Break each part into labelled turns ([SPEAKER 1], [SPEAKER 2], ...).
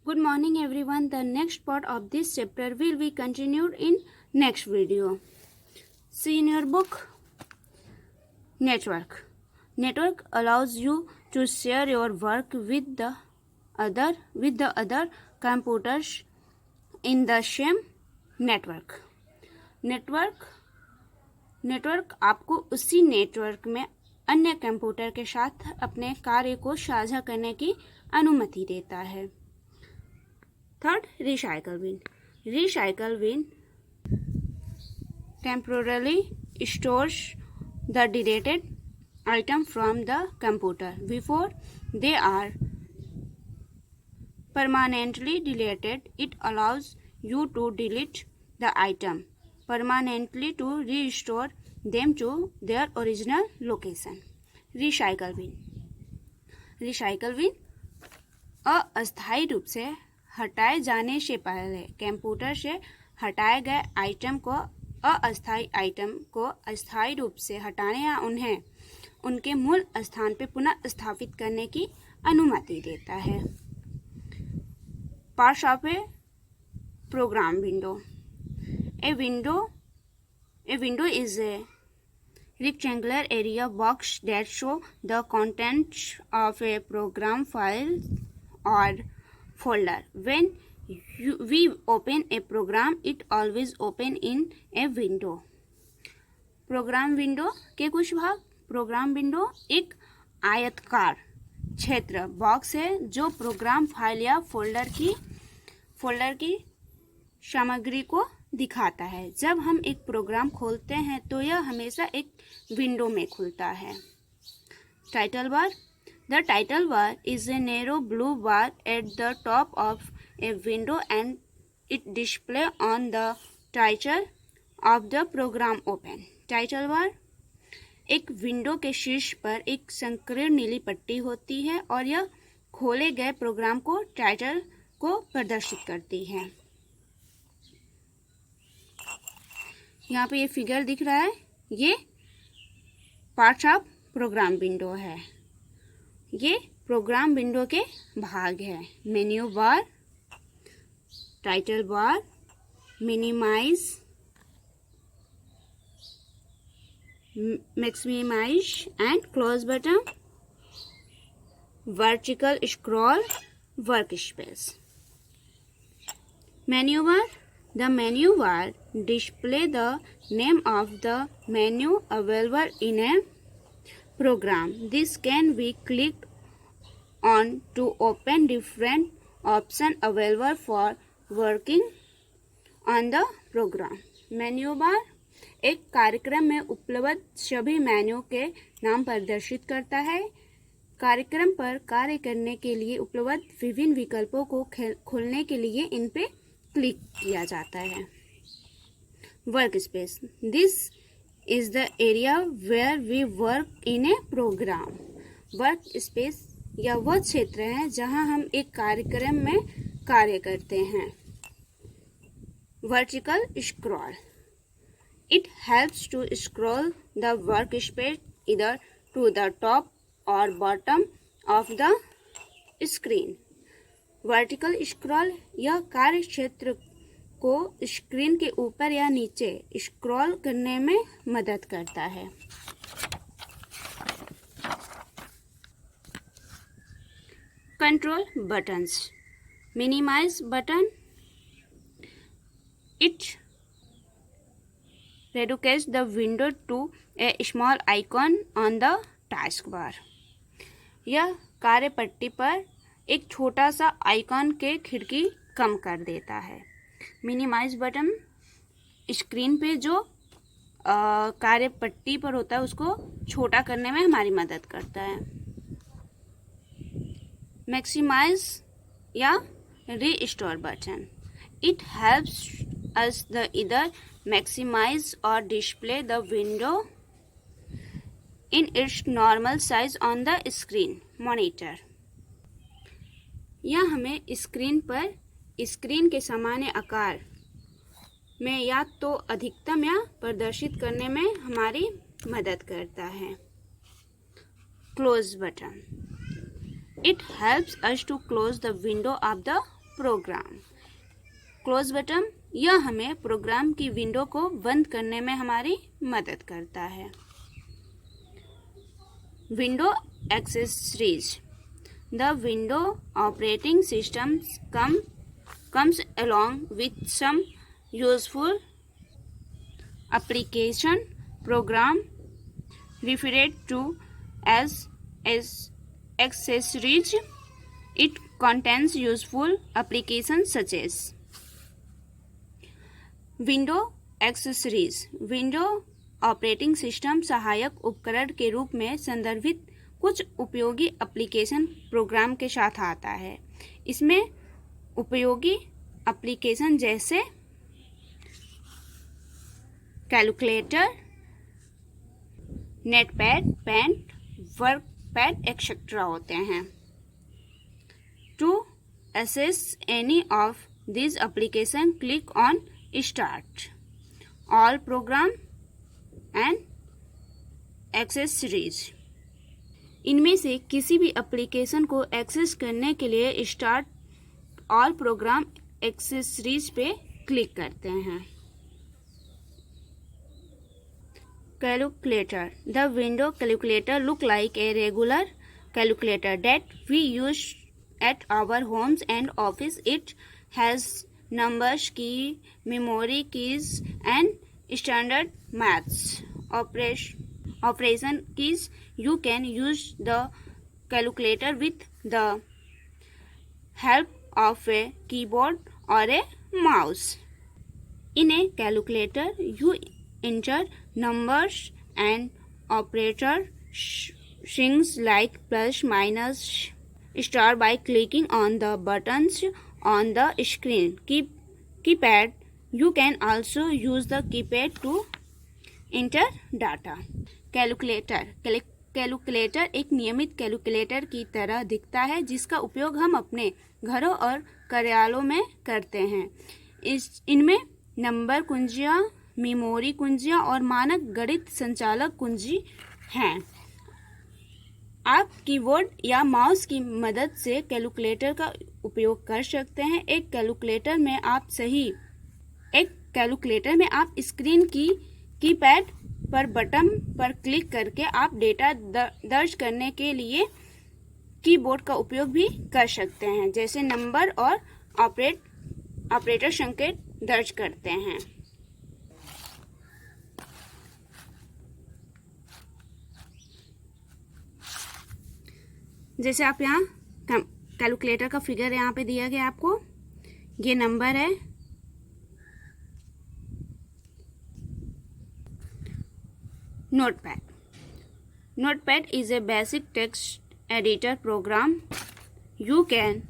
[SPEAKER 1] Good morning everyone. The next part of this chapter will be continued in next video. See in your book. Network. Network allows you to share your work with the other computers in the same network. Network आपको उसी network में अन्य computer के साथ अपने कार्य को साझा करने की अनुमति देता है. Third, recycle bin. Recycle bin temporarily stores the deleted item from the computer before they are permanently deleted. It allows you to delete the item permanently to restore them to their original location. Recycle bin. Recycle bin अस्थायी रूप से हटाए जाने से पहले computer से हटाए गए आइटम को अस्थायी आइटम को अस्थायी रूप से हटाने या उन्हें उनके मूल स्थान पर पुनः स्थापित करने की अनुमति देता है. Parts of a program window. A window is a rectangular area box that shows the contents of a program file or folder. When we open a program, it always open in a window. Program window के कुछ भाग. Programme window एक आयताकार क्षेत्र box है जो program file या folder की सामग्री को दिखाता है. जब हम एक प्रोग्राम खोलते हैं तो यह हमेशा एक विंडो में खुलता है. Title bar. The title bar is a narrow blue bar at the top of a window and it display on the title of the program open. Title bar एक विंडो के शीर्ष पर एक संकीर्ण नीली पट्टी होती है और यह खोले गए प्रोग्राम को टाइटल को प्रदर्शित करती है. यहाँ पे ये फिगर दिख रहा है, ये पार्ट्स ऑफ प्रोग्राम विंडो है. ये प्रोग्राम विंडो के भाग है. Menu bar, title bar, minimise, maximise and close button, vertical scroll, work space. Menu bar. The menu bar display the name of the menu available in a program. This can be clicked on to open different options available for working on the program. Menu bar एक कार्यक्रम में उपलब्ध सभी menu के नाम प्रदर्शित करता है. कार्यक्रम पर कार्य करने के लिए उपलब्ध विभिन्न विकल्पों को खोलने के लिए इन पे क्लिक किया जाता है. Work space. This is the area where we work in a program. Work space या वह क्षेत्र है जहां हम एक कार्यक्रम में कार्य करते हैं. Vertical scroll. It helps to scroll the work space either to the top और बॉटम ऑफ द स्क्रीन. वर्टिकल स्क्रॉल यह कार्य क्षेत्र को स्क्रीन के ऊपर या नीचे स्क्रॉल करने में मदद करता है. Control buttons. Minimise button. It reduces the window to a small icon on the taskbar. यह कार्य पट्टी पर एक छोटा सा आइकॉन के खिड़की कम कर देता है. मिनिमाइज बटन स्क्रीन पे जो कार्य पट्टी पर होता है उसको छोटा करने में हमारी मदद करता है. मैक्सिमाइज या restore button. It helps us the इधर मैक्सिमाइज और display the window in its normal size on the screen monitor. यह हमें स्क्रीन पर स्क्रीन के सामान्य आकार में या तो अधिकतम या प्रदर्शित करने में हमारी मदद करता है. Close button. It helps us to close the window of the program. Close button यह हमें प्रोग्राम की विंडो को बंद करने में हमारी मदद करता है। Window accessories. The window operating system comes along with some useful application program referred to as accessories. It contains useful applications such as window accessories. Window operating system सहायक उपकरण के रूप में संदर्भित कुछ उपयोगी एप्लीकेशन प्रोग्राम के साथ आता है। इसमें उपयोगी एप्लीकेशन जैसे calculator, notepad, paint, wordpad etcetera होते हैं। To access any of these applications, click on Start, All Program and Accessories। इनमें से किसी भी एप्लीकेशन को एक्सेस करने के लिए स्टार्ट ऑल प्रोग्राम एक्सेसरीज पे क्लिक करते हैं। Calculator. The window calculator look like a regular calculator that we use at our homes and office. It has numbers, key, memory keys and standard maths operation keys. You can use the calculator with the help of a keyboard or a mouse. In a calculator, you enter numbers and operator things like plus, minus, star by clicking on the buttons on the screen. Keypad. You can also use the keypad to enter data. Calculator एक नियमित calculator की तरह दिखता है जिसका उपयोग हम अपने घरों और कार्यालयों में करते हैं। इनमें नंबर कुंजियाँ, मेमोरी कुंजियाँ और मानक गणित संचालक कुंजी हैं। आप कीबोर्ड या माउस की मदद से कैलकुलेटर का उपयोग कर सकते हैं। एक कैलकुलेटर में आप स्क्रीन की कीपैड पर बटन पर क्लिक करके आप डेटा दर्ज करने के लिए कीबोर्ड का उपयोग भी कर सकते हैं, जैसे नंबर और ऑपरेटर संकेत दर्ज करते हैं। जैसे आप यहाँ कैलकुलेटर का फिगर यहाँ पे दिया गया आपको, ये नंबर है। Notepad is a basic text editor program. You can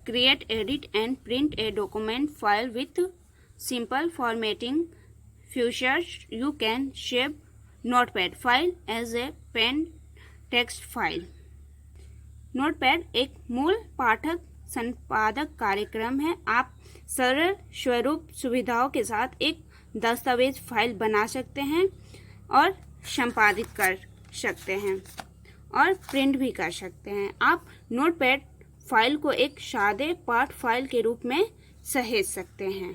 [SPEAKER 1] create, edit and print a document file with simple formatting features. You can save Notepad file as a pen text file. Notepad एक मूल पाठक संपादक कार्यक्रम है। आप सरल स्वरूप सुविधाओं के साथ एक दस्तावेज फाइल बना सकते हैं और संपादित कर सकते हैं और प्रिंट भी कर सकते हैं। आप नोटपैड फाइल को एक सादे पाठ फाइल के रूप में सहेज सकते हैं।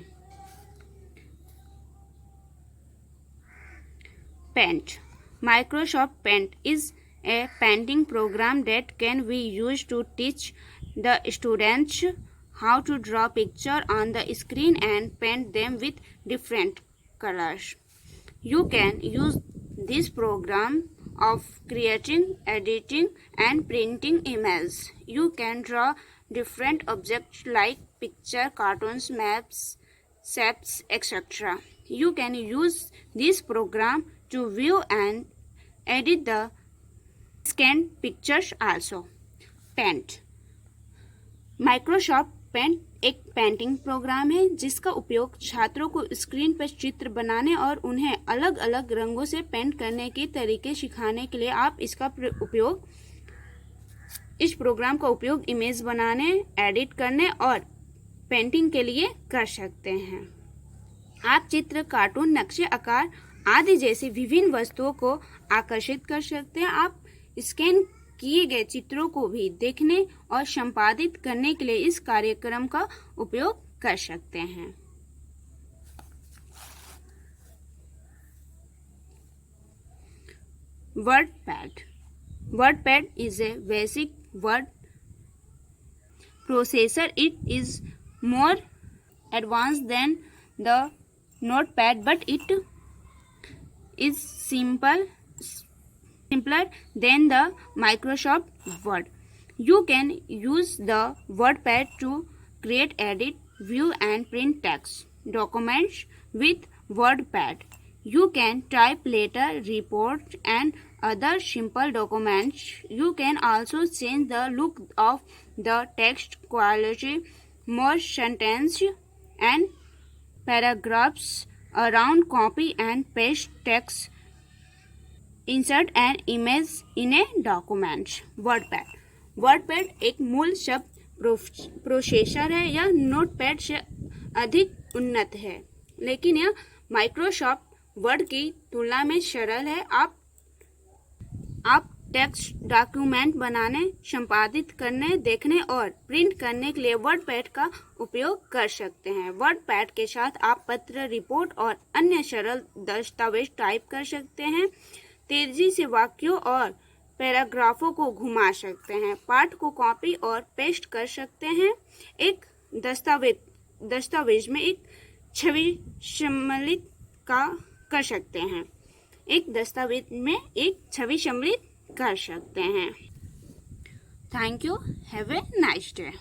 [SPEAKER 1] Paint. Microsoft Paint is a painting program that can be used to teach the students how to draw pictures on the screen and paint them with different colors. You can use this program of creating, editing and printing images. You can draw different objects like picture, cartoons, maps, shapes, etc. You can use this program to view and edit the scanned pictures also. Paint. Microsoft paint एक painting program है जिसका उपयोग छात्रों को screen पर चित्र बनाने और उन्हें अलग अलग रंगों से पेंट करने के तरीके सिखाने के लिए आप इस प्रोग्राम का उपयोग इमेज बनाने, एडिट करने और पेंटिंग के लिए कर सकते हैं। आप चित्र, कार्टून, नक्शे, आकार आदि जैसी विभिन्न वस्तुओं को आकर्षित कर सकते हैं। आप स्कैन किए गए चित्रों को भी देखने और संपादित करने के लिए इस कार्यक्रम का उपयोग कर सकते हैं। WordPad. WordPad is a basic word processor. It is more advanced than the Notepad, but it is simpler than the Microsoft Word. You can use the WordPad to create, edit, view and print text documents with WordPad. You can type letter, report and other simple documents. You can also change the look of the text, quality, more sentences and paragraphs around, copy and paste text, insert an image in a document. WordPad एक मूल शब्द processor है। यह notepad से अधिक उन्नत है, लेकिन यह माइक्रोसॉफ्ट वर्ड की तुलना में सरल है। आप टेक्स्ट डॉक्यूमेंट बनाने, संपादित करने, देखने और प्रिंट करने के लिए वर्डपैड का उपयोग कर सकते हैं। वर्डपैड के साथ आप पत्र, रिपोर्ट और अन्य सरल दस्तावेज टाइप कर सकते हैं, तेजी से वाक्यों और पैराग्राफों को घुमा सकते हैं, पाठ को कॉपी और पेस्ट कर सकते हैं। एक दस्तावेज में एक छवि सम्मिलित कर सकते हैं। एक दस्तावेज में एक छवि सम्मिलित कर सकते हैं। Thank you. Have a nice day.